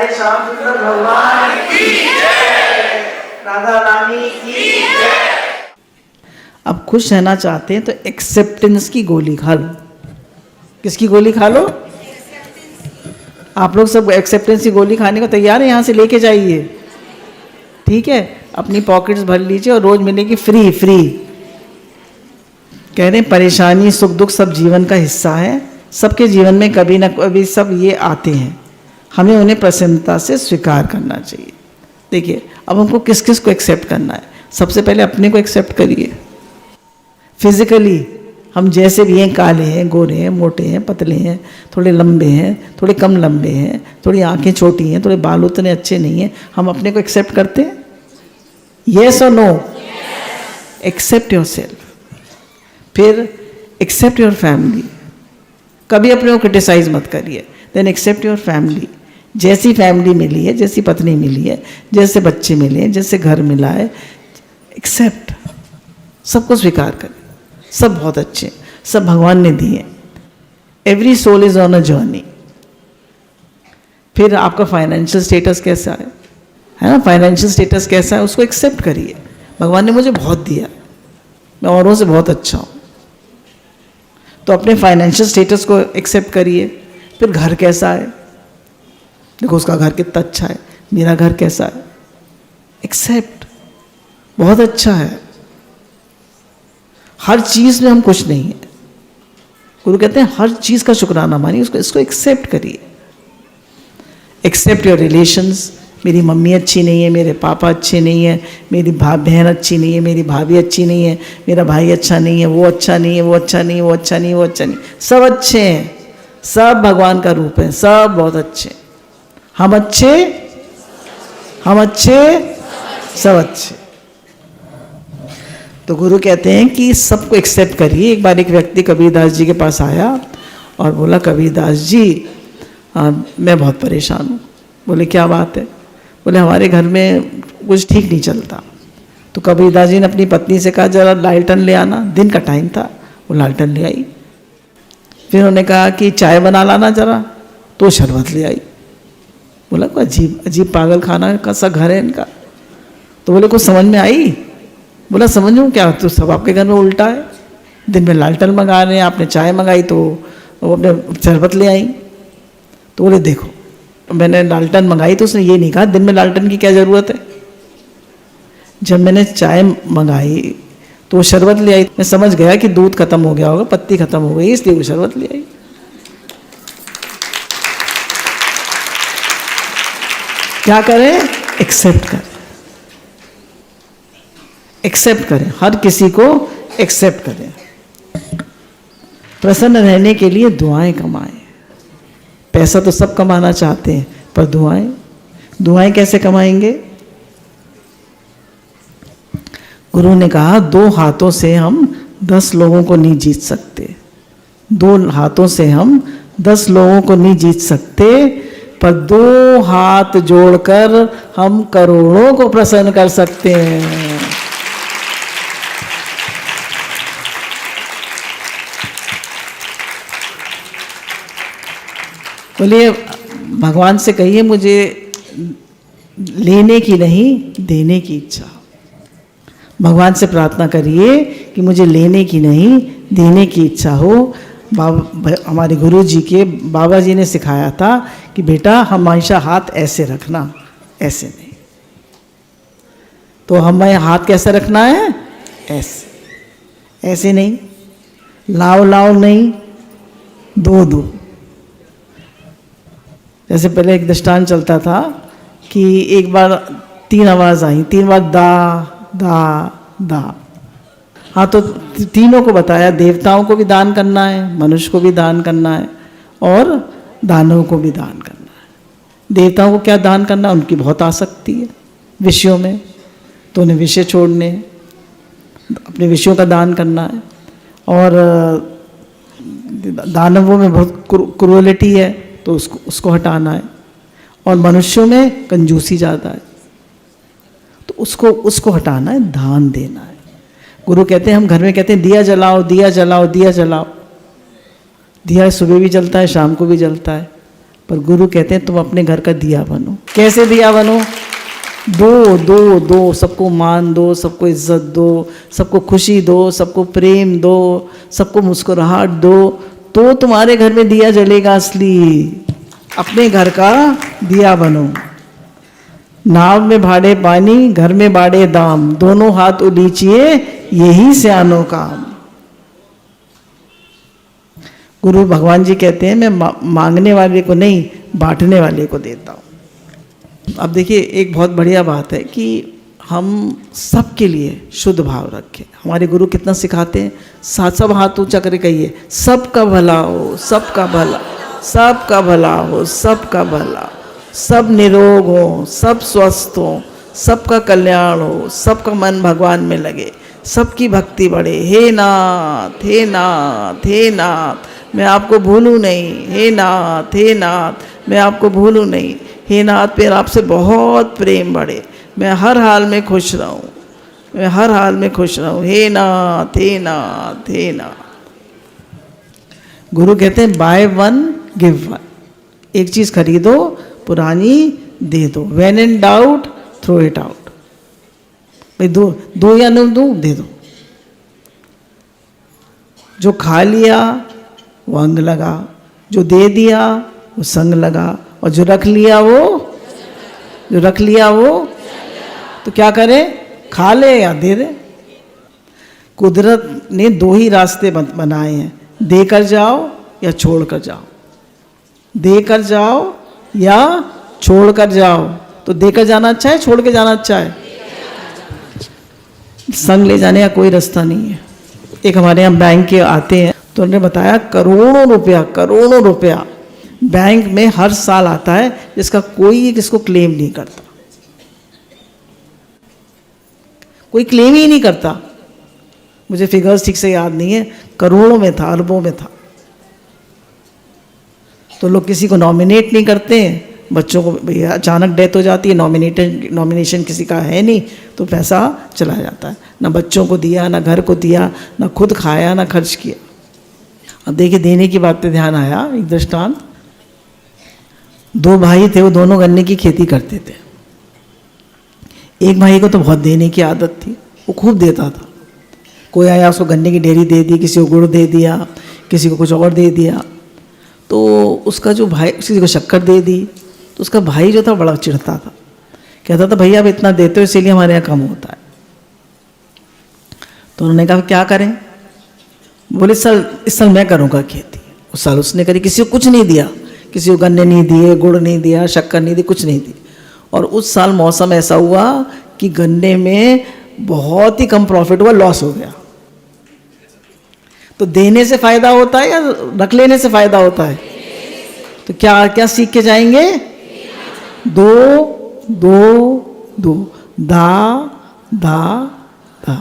प्यारे श्याम सुंदर भगवान की जय, राधा रानी की जय। अब खुश रहना चाहते हैं तो एक्सेप्टेंस की गोली खा लो। किसकी गोली खा लो? आप लोग सब एक्सेप्टेंस की गोली खाने को तैयार है? यहाँ से लेके जाइए, ठीक है? अपनी पॉकेट्स भर लीजिए और रोज मिलेगी फ्री फ्री। कह रहे हैं परेशानी सुख दुख सब जीवन का हिस्सा है, सबके जीवन में कभी ना कभी सब ये आते हैं, हमें उन्हें प्रसन्नता से स्वीकार करना चाहिए। देखिए अब हमको किस किस को एक्सेप्ट करना है। सबसे पहले अपने को एक्सेप्ट करिए। फिजिकली हम जैसे भी हैं, काले हैं, गोरे हैं, मोटे हैं, पतले हैं, थोड़े लंबे हैं, थोड़े कम लंबे हैं, थोड़ी आंखें छोटी हैं, थोड़े बाल उतने अच्छे नहीं हैं, हम अपने को एक्सेप्ट करते हैं? येस और नो? Accept yourself. फिर एक्सेप्ट योर फैमिली। कभी अपने को क्रिटिसाइज मत करिए। Then accept your family. जैसी फैमिली मिली है, जैसी पत्नी मिली है, जैसे बच्चे मिले हैं, जैसे घर मिला है, एक्सेप्ट। सबको स्वीकार करें, सब बहुत अच्छे हैं, सब भगवान ने दिए। Every soul is on a journey. फिर आपका फाइनेंशियल स्टेटस कैसा है ना? फाइनेंशियल स्टेटस कैसा है उसको एक्सेप्ट करिए। भगवान ने मुझे बहुत दिया, मैं औरों से बहुत अच्छा हूँ, तो अपने फाइनेंशियल स्टेटस को एक्सेप्ट करिए। फिर घर कैसा है? देखो उसका घर कितना अच्छा है, मेरा घर कैसा है? एक्सेप्ट, बहुत अच्छा है। हर चीज़ में हम खुश नहीं हैं। गुरु कहते हैं हर चीज़ का शुक्राना मानिए, इसको एक्सेप्ट करिए। Accept your relations. मेरी मम्मी अच्छी नहीं है, मेरे पापा अच्छे नहीं है, मेरी बहन अच्छी नहीं है, मेरी भाभी अच्छी नहीं है, मेरा भाई अच्छा नहीं है, वो अच्छा नहीं है, वो अच्छा नहीं है, वो अच्छा नहीं है, वो अच्छा नहीं। सब अच्छे हैं, सब भगवान का रूप है, सब बहुत अच्छे हैं। हम अच्छे, हम अच्छे, सब अच्छे। तो गुरु कहते हैं कि सबको एक्सेप्ट करिए। एक बार एक व्यक्ति कबीरदास जी के पास आया और बोला, कबीरदास जी मैं बहुत परेशान हूँ। बोले क्या बात है? बोले हमारे घर में कुछ ठीक नहीं चलता। तो कबीरदास जी ने अपनी पत्नी से कहा जरा लालटेन ले आना। दिन का टाइम था, वो लालटेन ले आई। फिर उन्होंने कहा कि चाय बना लाना जरा, तो शरबत ले आई। बोला कोई अजीब अजीब पागल खाना का सा घर है इनका। तो बोले कुछ समझ में आई? बोला समझूं क्या, तो सब आपके घर में उल्टा है। दिन में लालटेन मंगा रहे हैं, आपने चाय मंगाई तो वो अपने शरबत ले आई। तो बोले देखो मैंने लालटेन मंगाई तो उसने ये नहीं कहा दिन में लालटेन की क्या ज़रूरत है। जब मैंने चाय मंगाई तो वो शरबत ले आई। मैं समझ गया कि दूध खत्म हो गया होगा, पत्ती खत्म हो गई, इसलिए वो शरबत ले आई। क्या करें? एक्सेप्ट करें, एक्सेप्ट करें, हर किसी को एक्सेप्ट करें। प्रसन्न रहने के लिए दुआएं कमाएं। पैसा तो सब कमाना चाहते हैं, पर दुआएं कैसे कमाएंगे? गुरु ने कहा 2 हाथों से हम 10 लोगों को नहीं जीत सकते। 2 हाथों से हम 10 लोगों को नहीं जीत सकते, पर 2 हाथ जोड़कर हम करोड़ों को प्रसन्न कर सकते हैं। बोलिए भगवान से कहिए मुझे लेने की नहीं देने की इच्छा। भगवान से प्रार्थना करिए कि मुझे लेने की नहीं देने की इच्छा हो। हमारे गुरु जी के बाबा जी ने सिखाया था कि बेटा हमेशा हाथ ऐसे रखना, ऐसे नहीं। तो हमें हाथ कैसे रखना है? ऐसे, ऐसे नहीं, लाओ लाओ नहीं, 2-2। जैसे पहले एक दृष्टांत चलता था कि एक बार 3 आवाज़ आई, 3 बार दा दा दा। हाँ तो तीनों को बताया, देवताओं को भी दान करना है, मनुष्य को भी दान करना है और दानवों को भी दान करना है। देवताओं को क्या दान करना है? उनकी बहुत आसक्ति है विषयों में, तो उन्हें विषय छोड़ने, अपने विषयों का दान करना है। और दानवों में बहुत क्रूरलिटी है, तो उसको हटाना है। और मनुष्यों में कंजूसी ज़्यादा है, तो उसको हटाना है, दान देना है। गुरु कहते हैं, हम घर में कहते हैं दिया जलाओ दिया जलाओ दिया जलाओ। दिया सुबह भी जलता है, शाम को भी जलता है, पर गुरु कहते हैं तुम अपने घर का दिया बनो। कैसे दिया बनो? दो दो दो, सबको मान दो, सबको इज्जत दो, सबको खुशी दो, सबको प्रेम दो, सबको मुस्कुराहट दो, तो तुम्हारे घर में दिया जलेगा असली। अपने घर का दिया बनो। नाव में भाड़े पानी, घर में बाड़े दाम, दोनों हाथ उलीचिए यही सियानों काम। गुरु भगवान जी कहते हैं मैं मांगने वाले को नहीं, बांटने वाले को देता हूँ। अब देखिए एक बहुत बढ़िया बात है कि हम सबके लिए शुद्ध भाव रखें। हमारे गुरु कितना सिखाते हैं, सब हाथ ऊंचा करके कहिए सबका भला हो, सबका भला, सबका भला हो, सबका भला, सब निरोग हो, सब स्वस्थ हो, सबका कल्याण हो, सबका मन भगवान में लगे, सबकी भक्ति बढ़े। हे नाथ, हे नाथ, हे नाथ, मैं आपको भूलूं नहीं। हे नाथ, हे नाथ, मैं आपको भूलूं नहीं। हे नाथ, फिर आपसे बहुत प्रेम बढ़े, मैं हर हाल में खुश रहूं, मैं हर हाल में खुश रहूं। हे नाथ, हे नाथ, हे नाथ। गुरु कहते हैं बाय वन गिव वन। एक चीज़ खरीदो, पुरानी दे दो। When in doubt throw it out. भाई दो या न दो, दे दो। जो खा लिया वो अंग लगा, जो दे दिया वो संग लगा, और जो रख लिया वो तो क्या करे? खा ले या दे दे। कुदरत ने दो ही रास्ते बनाए हैं, देकर जाओ या छोड़ कर जाओ। देकर जाओ या छोड़ कर जाओ। तो देकर जाना अच्छा है, छोड़ के जाना अच्छा है? संग ले जाने का कोई रास्ता नहीं है। एक हमारे यहाँ बैंक के आते हैं तो उन्होंने बताया करोड़ों रुपया बैंक में हर साल आता है, जिसका कोई किसको क्लेम नहीं करता। कोई क्लेम ही नहीं करता। मुझे फिगर्स ठीक से याद नहीं है, करोड़ों में था, अरबों में था। तो लोग किसी को नॉमिनेट नहीं करते हैं। बच्चों को भैया अचानक डेथ हो जाती है, नॉमिनेशन किसी का है नहीं, तो पैसा चला जाता है। ना बच्चों को दिया, ना घर को दिया, ना खुद खाया, ना खर्च किया। अब देखिए देने की बात पे ध्यान आया। एक दृष्टांत, दो भाई थे, वो दोनों गन्ने की खेती करते थे। एक भाई को तो बहुत देने की आदत थी, वो खूब देता था। कोई आया उसको गन्ने की डेयरी दे दी, किसी को गुड़ दे दिया, किसी को कुछ और दे दिया। तो उसका जो भाई, किसी को शक्कर दे दी, तो उसका भाई जो था बड़ा चिढ़ता था, कहता था भैया आप इतना देते हो इसीलिए हमारे यहाँ कम होता है। तो उन्होंने कहा क्या करें? बोले इस साल मैं करूँगा खेती। उस साल उसने करी, किसी को कुछ नहीं दिया, किसी को गन्ने नहीं दिए, गुड़ नहीं दिया, शक्कर नहीं दी, कुछ नहीं दी। और उस साल मौसम ऐसा हुआ कि गन्ने में बहुत ही कम प्रॉफिट हुआ, लॉस हो गया। तो देने से फायदा होता है या रख लेने से फायदा होता है? तो क्या क्या सीख के जाएंगे? दो दो दो, दा दा दा।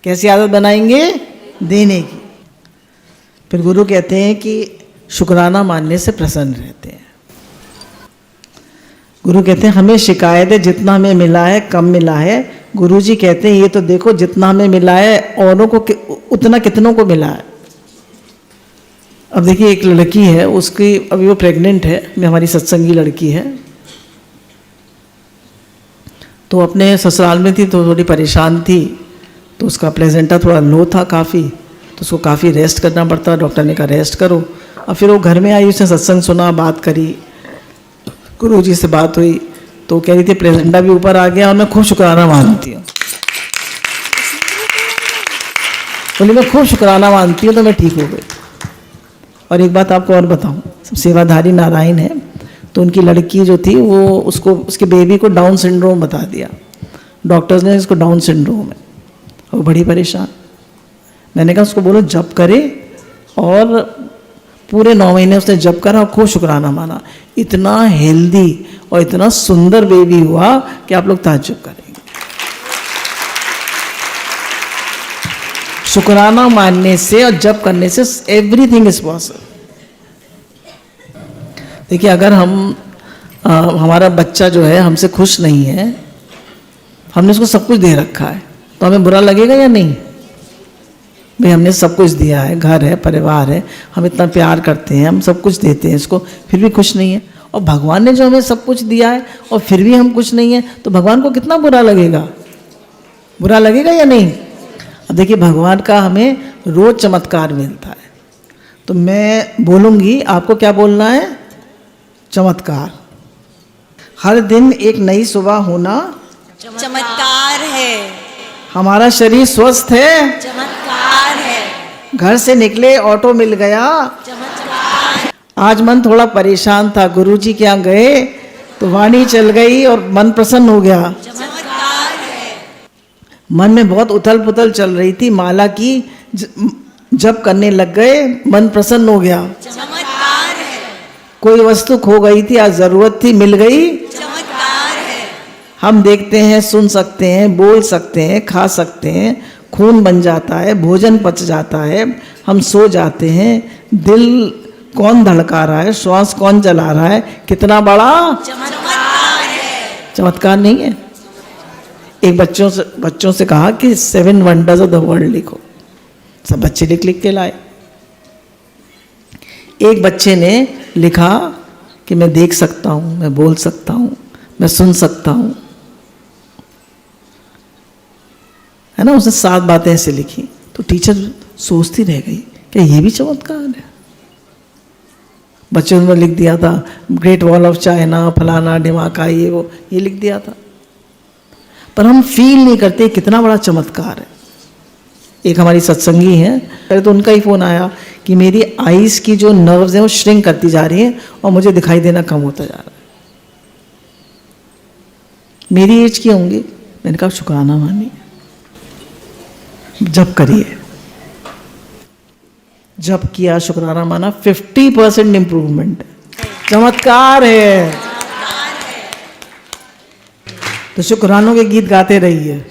कैसी आदत बनाएंगे? देने की। फिर गुरु कहते हैं कि शुक्राना मानने से प्रसन्न रहते हैं। गुरु कहते हैं हमें शिकायत है जितना हमें मिला है कम मिला है। गुरु जी कहते हैं ये तो देखो जितना हमें मिला है औरों को उतना कितनों को मिला है। अब देखिए एक लड़की है, उसकी अभी वो प्रेग्नेंट है, मैं हमारी सत्संगी लड़की है, तो अपने ससुराल में थी तो थोड़ी परेशान थी। तो उसका प्लेजेंटा थोड़ा लो था काफ़ी, तो उसको काफ़ी रेस्ट करना पड़ता। डॉक्टर ने कहा रेस्ट करो। और फिर वो घर में आई, उसने सत्संग सुना, बात करी, गुरु जी से बात हुई, तो कह रही थी प्लेजेंटा भी ऊपर आ गया और मैं खूब शुक्राना मानती हूँ। बोली मैं खूब शुक्राना मानती हूँ तो मैं ठीक हो गई। और एक बात आपको और बताऊँ, सेवाधारी नारायण है, तो उनकी लड़की जो थी वो उसको उसके बेबी को डाउन सिंड्रोम बता दिया। डॉक्टर्स ने इसको डाउन सिंड्रोम है, वो बड़ी परेशान। मैंने कहा उसको बोलो जप करे, और पूरे 9 महीने उसने जप करा और खूब शुक्राना माना। इतना हेल्दी और इतना सुंदर बेबी हुआ कि आप लोग ताज्जुब करेंगे। शुक्राना मानने से और जप करने से एवरीथिंग इज पॉसिबल। देखिए अगर हमारा बच्चा जो है हमसे खुश नहीं है, हमने उसको सब कुछ दे रखा है, तो हमें बुरा लगेगा या नहीं? भाई हमने सब कुछ दिया है, घर है, परिवार है, हम इतना प्यार करते हैं, हम सब कुछ देते हैं इसको, फिर भी खुश नहीं है। और भगवान ने जो हमें सब कुछ दिया है और फिर भी हम कुछ नहीं है, तो भगवान को कितना बुरा लगेगा? बुरा लगेगा या नहीं? अब देखिए, भगवान का हमें रोज चमत्कार मिलता है, तो मैं बोलूँगी, आपको क्या बोलना है? चमत्कार। हर दिन एक नई सुबह होना चमत्कार है। हमारा शरीर स्वस्थ है, चमत्कार है। घर से निकले ऑटो मिल गया, चमत्कार। आज मन थोड़ा परेशान था, गुरुजी के यहाँ गए तो वाणी चल गई और मन प्रसन्न हो गया। चमत्कार है। मन में बहुत उथल पुथल चल रही थी, माला की जप करने लग गए, मन प्रसन्न हो गया। चमत्कार है। कोई वस्तु खो गई थी, आज जरूरत थी, मिल गई। चमत्कार है। हम देखते हैं, सुन सकते हैं, बोल सकते हैं, खा सकते हैं, खून बन जाता है, भोजन पच जाता है, हम सो जाते हैं, दिल कौन धड़का रहा है, श्वास कौन चला रहा है, कितना बड़ा चमत्कार है। चमत्कार नहीं है? एक बच्चों से कहा कि 7 वंडर्स ऑफ द वर्ल्ड लिखो, सब बच्चे लिख के लाए। एक बच्चे ने लिखा कि मैं देख सकता हूँ, मैं बोल सकता हूँ, मैं सुन सकता हूँ, है ना। उसने 7 बातें ऐसे लिखी, तो टीचर सोचती रह गई कि ये भी चमत्कार है। बच्चों ने लिख दिया था ग्रेट वॉल ऑफ चाइना, फलाना ढिमाका, ये वो, ये लिख दिया था, पर हम फील नहीं करते कितना बड़ा चमत्कार है। एक हमारी सत्संगी हैं, पहले तो उनका ही फोन आया कि मेरी आईज की जो नर्व्स हैं वो श्रिंक करती जा रही हैं और मुझे दिखाई देना कम होता जा रहा है। मेरी एज की होंगी। मैंने कहा शुक्राना मानिए, जब करिए, जब किया, शुक्राना माना, 50% इंप्रूवमेंट है। चमत्कार है। तो शुक्रानों के गीत गाते रहिए।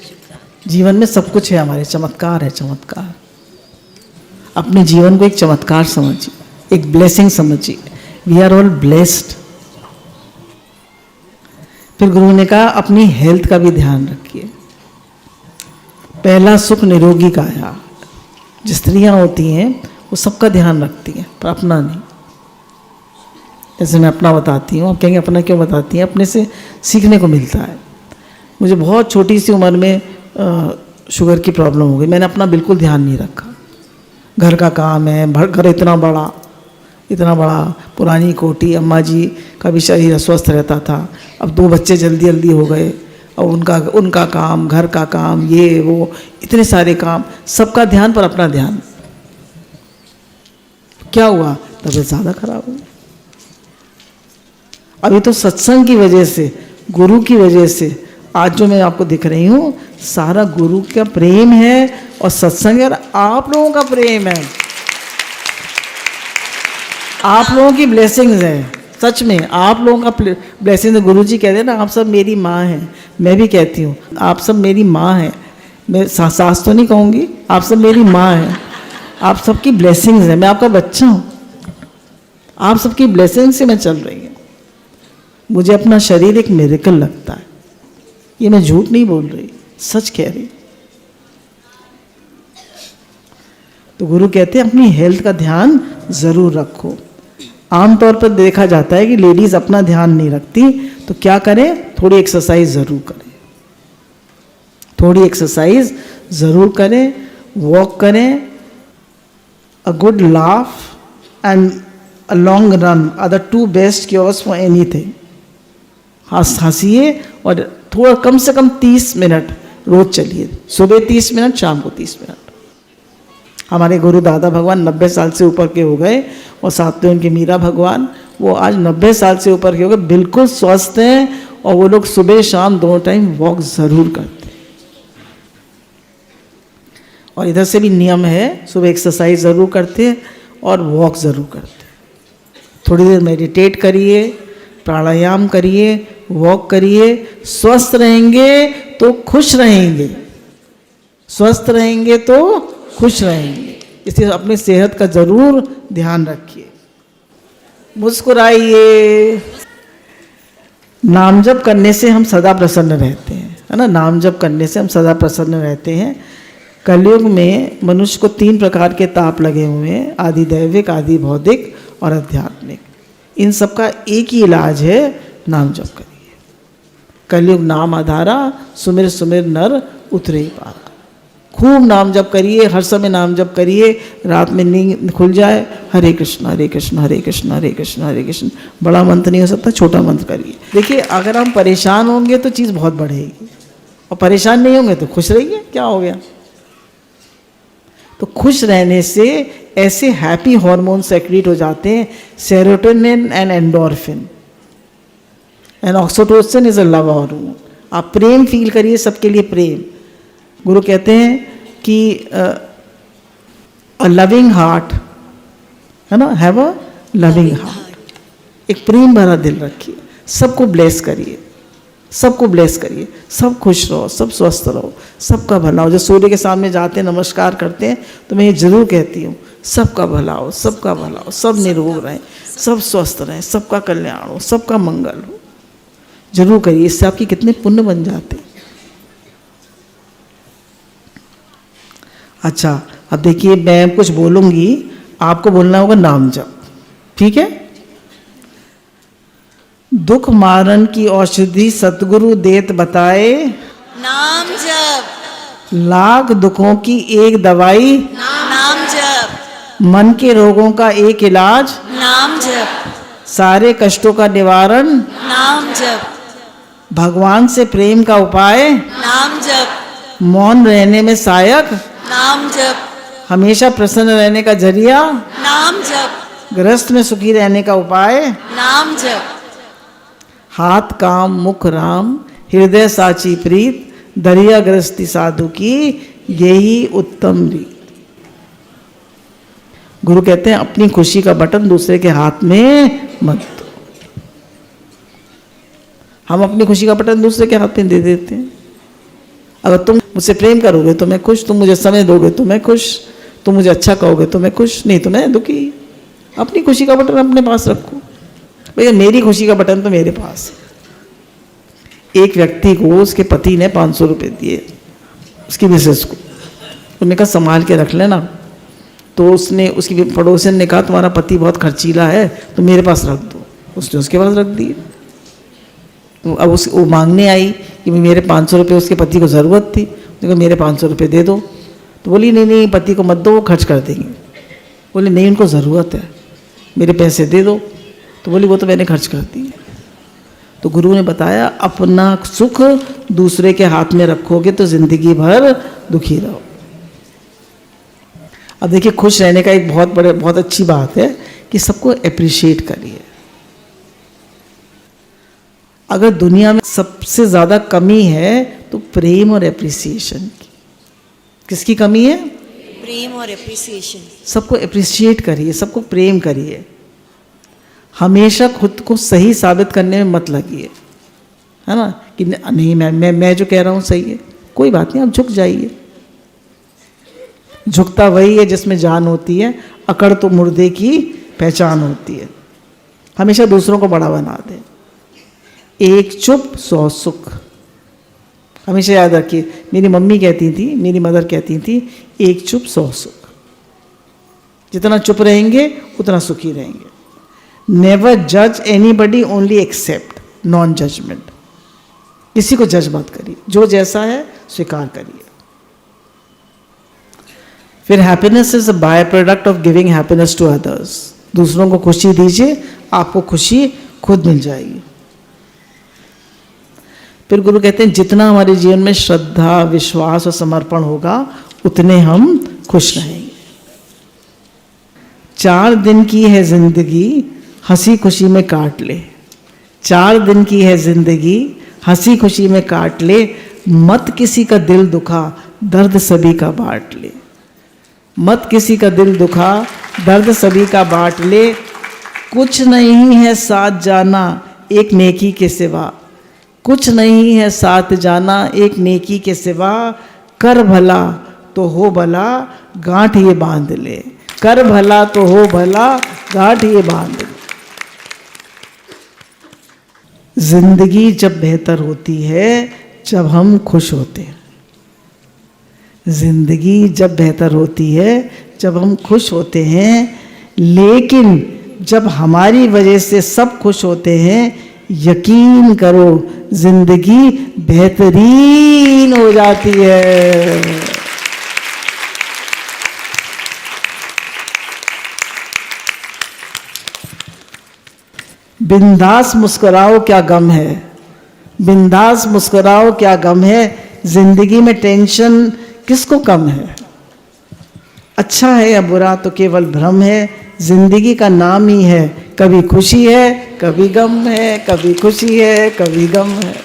जीवन में सब कुछ है हमारे, चमत्कार है, चमत्कार। अपने जीवन को एक चमत्कार समझिए, एक ब्लेसिंग समझिए। We are all blessed. फिर गुरु ने कहा अपनी हेल्थ का भी ध्यान रखिए। पहला सुख निरोगी काया। जो स्त्रियां होती हैं वो सबका ध्यान रखती हैं, पर अपना नहीं। जैसे मैं अपना बताती हूँ, आप कहेंगे अपना क्यों बताती हैं? अपने से सीखने को मिलता है। मुझे बहुत छोटी सी उम्र में शुगर की प्रॉब्लम हो गई, मैंने अपना बिल्कुल ध्यान नहीं रखा। घर का काम है, घर इतना बड़ा, पुरानी कोठी, अम्मा जी का भी शरीर अस्वस्थ रहता था। अब 2 बच्चे जल्दी जल्दी हो गए और उनका काम, घर का काम, ये वो, इतने सारे काम, सबका ध्यान पर अपना ध्यान। क्या हुआ? तबीयत ज़्यादा खराब हुई। अभी तो सत्संग की वजह से, गुरु की वजह से आज जो मैं आपको दिख रही हूँ, सारा गुरु का प्रेम है और सत्संग है और आप लोगों का प्रेम है, आप लोगों की ब्लेसिंग्स है। सच में आप लोगों का ब्लेसिंग है। गुरु जी कहते हैं ना, आप सब मेरी माँ हैं। मैं भी कहती हूँ आप सब मेरी माँ हैं। मैं सास तो नहीं कहूँगी, आप सब मेरी माँ हैं। आप सबकी ब्लेसिंग्स है। मैं आपका बच्चा हूँ, आप सबकी ब्लेसिंग से मैं चल रही हूँ। मुझे अपना शरीर एक मिरेकल लगता है। ये मैं झूठ नहीं बोल रही, सच कह रही। तो गुरु कहते हैं अपनी हेल्थ का ध्यान जरूर रखो। आमतौर पर देखा जाता है कि लेडीज अपना ध्यान नहीं रखती, तो क्या करें? थोड़ी एक्सरसाइज जरूर करें, थोड़ी एक्सरसाइज जरूर करें, वॉक करें, a good laugh and a long run are the 2 best cures for anything. हंसिए और थोड़ा कम से कम 30 मिनट रोज चलिए। सुबह 30 मिनट, शाम को 30 मिनट। हमारे गुरु दादा भगवान 90 साल से ऊपर के हो गए और साथ में उनके मीरा भगवान, वो आज 90 साल से ऊपर के हो गए, बिल्कुल स्वस्थ हैं और वो लोग सुबह शाम दोनों टाइम वॉक ज़रूर करते हैं। और इधर से भी नियम है, सुबह एक्सरसाइज ज़रूर करते हैं और वॉक ज़रूर करते हैं। थोड़ी देर मेडिटेट करिए, प्राणायाम करिए, वॉक करिए। स्वस्थ रहेंगे तो खुश रहेंगे, स्वस्थ रहेंगे तो खुश रहेंगे। इसलिए अपनी सेहत का जरूर ध्यान रखिए। मुस्कुराइए। नाम जप करने से हम सदा प्रसन्न रहते हैं, है ना। नाम जप करने से हम सदा प्रसन्न रहते हैं। कलयुग में मनुष्य को 3 प्रकार के ताप लगे हुए हैं, आदि दैविक, आदि भौतिक और आध्यात्मिक। इन सब का एक ही इलाज है, नाम जप करिए। कलयुग नाम आधारा, सुमिर सुमिर नर उतरे पारा। खूब नाम जप करिए, हर समय नाम जप करिए। रात में नींद खुल जाए, हरे कृष्ण हरे कृष्ण हरे कृष्ण हरे कृष्ण हरे कृष्ण। बड़ा मंत्र नहीं हो सकता, छोटा मंत्र करिए। देखिए, अगर हम परेशान होंगे तो चीज़ बहुत बढ़ेगी, और परेशान नहीं होंगे तो खुश रहिए। क्या हो गया? तो खुश रहने से ऐसे हैप्पी हार्मोन सेक्रेट हो जाते हैं, serotonin and endorphin and oxytocin is a love hormone. आप प्रेम फील करिए, सबके लिए प्रेम। गुरु कहते हैं कि अ लविंग हार्ट, है ना, हैव अ लविंग हार्ट। एक प्रेम भरा दिल रखिए, सबको ब्लेस करिए, सबको ब्लेस करिए। सब खुश रहो, सब स्वस्थ रहो, सबका भला हो। जब सूर्य के सामने जाते हैं, नमस्कार करते हैं, तो मैं ये जरूर कहती हूँ, सबका भला हो, सबका भला हो, सब निरोग रहें, सब स्वस्थ रहें, सबका कल्याण हो, सबका मंगल हो। जरूर करिए, इससे आपके कितने पुण्य बन जाते हैं। अच्छा, अब देखिए, मैं कुछ बोलूंगी, आपको बोलना होगा नाम जप, ठीक है? दुख मारन की औषधि सतगुरु देत बताए, नाम जप। लाख दुखों की एक दवाई, नाम जप। मन के रोगों का एक इलाज, नाम जप। सारे कष्टों का निवारण, नाम जप। भगवान से प्रेम का उपाय, नाम जप। मौन रहने में सहायक, नाम जप। हमेशा प्रसन्न रहने का जरिया, नाम जप। गृहस्थ में सुखी रहने का उपाय, नाम जप। हाथ काम मुख राम, हृदय साची प्रीत, दरिया गृहस्थी साधु की, यही उत्तम रीत। गुरु कहते हैं, अपनी खुशी का बटन दूसरे के हाथ में मत दो। हम अपनी खुशी का बटन दूसरे के हाथ में दे देते हैं। अगर तुम मुझसे प्रेम करोगे तो मैं खुश, तुम मुझे समय दोगे तो मैं खुश, तुम मुझे अच्छा कहोगे तो मैं खुश, नहीं तो मैं दुखी। अपनी खुशी का बटन अपने पास रखो। भैया, मेरी खुशी का बटन तो मेरे पास है। एक व्यक्ति को उसके पति ने 500 रुपये दिए, उसकी मिसेस को। उन्होंने कहा संभाल के रख लेना। तो उसने, उसकी पड़ोसन ने कहा, तुम्हारा पति बहुत खर्चीला है, तो मेरे पास रख दो। उसने उसके पास रख दिए। तो अब वो मांगने आई कि मेरे 500 रुपये उसके पति को ज़रूरत थी। उसने कहा मेरे 500 रुपये दे दो। तो बोली नहीं नहीं, पति को मत दो, वो खर्च कर देंगे। बोले नहीं, उनको ज़रूरत है, मेरे पैसे दे दो। तो बोली वो तो मैंने खर्च कर दिए। तो गुरु ने बताया, अपना सुख दूसरे के हाथ में रखोगे तो जिंदगी भर दुखी रहो। अब देखिए, खुश रहने का एक बहुत अच्छी बात है कि सबको अप्रिशिएट करिए। अगर दुनिया में सबसे ज़्यादा कमी है तो प्रेम और एप्रिसिएशन की। किसकी कमी है? प्रेम और एप्रिसिएशन। सबको अप्रिशिएट करिए, सबको प्रेम करिए। हमेशा खुद को सही साबित करने में मत लगिए, है ना, कि नहीं मैं जो कह रहा हूँ सही है। कोई बात नहीं, आप झुक जाइए। झुकता वही है जिसमें जान होती है, अकड़ तो मुर्दे की पहचान होती है। हमेशा दूसरों को बड़ा बना दे। एक चुप 100 सुख। हमेशा याद रखिए, मेरी मम्मी कहती थी, मेरी मदर कहती थी, एक चुप 100 सुख। जितना चुप रहेंगे उतना सुखी रहेंगे। नेवर जज anybody, only accept, non judgement. किसी को जज मत करिए, जो जैसा है स्वीकार करिए। फिर happiness is a by product of giving happiness to others. दूसरों को खुशी दीजिए, आपको खुशी खुद मिल जाएगी। फिर गुरु कहते हैं, जितना हमारे जीवन में श्रद्धा, विश्वास और समर्पण होगा, उतने हम खुश रहेंगे। 4 दिन की है जिंदगी, हंसी खुशी में काट ले। 4 दिन की है जिंदगी, हंसी खुशी में काट ले। मत किसी का दिल दुखा, दर्द सभी का बांट ले। मत किसी का दिल दुखा, दर्द सभी का बांट ले। कुछ नहीं है साथ जाना एक नेकी के सिवा। कुछ नहीं है साथ जाना एक नेकी के सिवा। कर भला तो हो भला, गांठ ये बांध ले। कर भला तो हो भला, गांठ ये बांध ले। जिंदगी जब बेहतर होती है जब हम खुश होते हैं। जिंदगी जब बेहतर होती है, जब हम खुश होते हैं, लेकिन जब हमारी वजह से सब खुश होते हैं, यकीन करो जिंदगी बेहतरीन हो जाती है। बिंदास मुस्कुराओ क्या गम है, बिंदास मुस्कुराओ क्या गम है, जिंदगी में टेंशन किसको कम है। अच्छा है या बुरा तो केवल भ्रम है, जिंदगी का नाम ही है, कभी खुशी है कभी गम है, कभी खुशी है कभी गम है।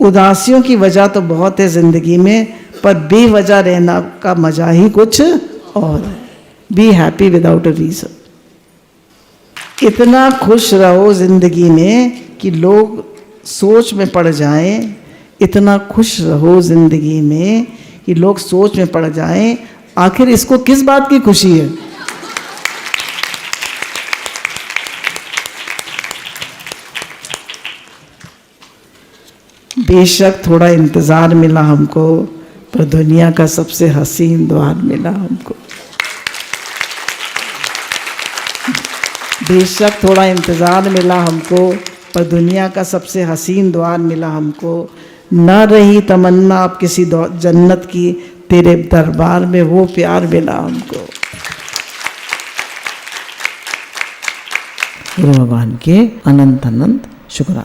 उदासियों की वजह तो बहुत है जिंदगी में, पर बेवजह रहना का मजा ही कुछ और है। Be happy without a reason. इतना खुश रहो जिंदगी में कि लोग सोच में पड़ जाएं, इतना खुश रहो जिंदगी में कि लोग सोच में पड़ जाएं, आखिर इसको किस बात की खुशी है। बेशक थोड़ा इंतजार मिला हमको, पर दुनिया का सबसे हसीन द्वार मिला हमको। बेशक थोड़ा इंतजार मिला हमको, पर दुनिया का सबसे हसीन द्वार मिला हमको। न रही तमन्ना अब किसी जन्नत की, तेरे दरबार में वो प्यार मिला हमको। गुरु भगवान के अनंत अनंत शुक्राना।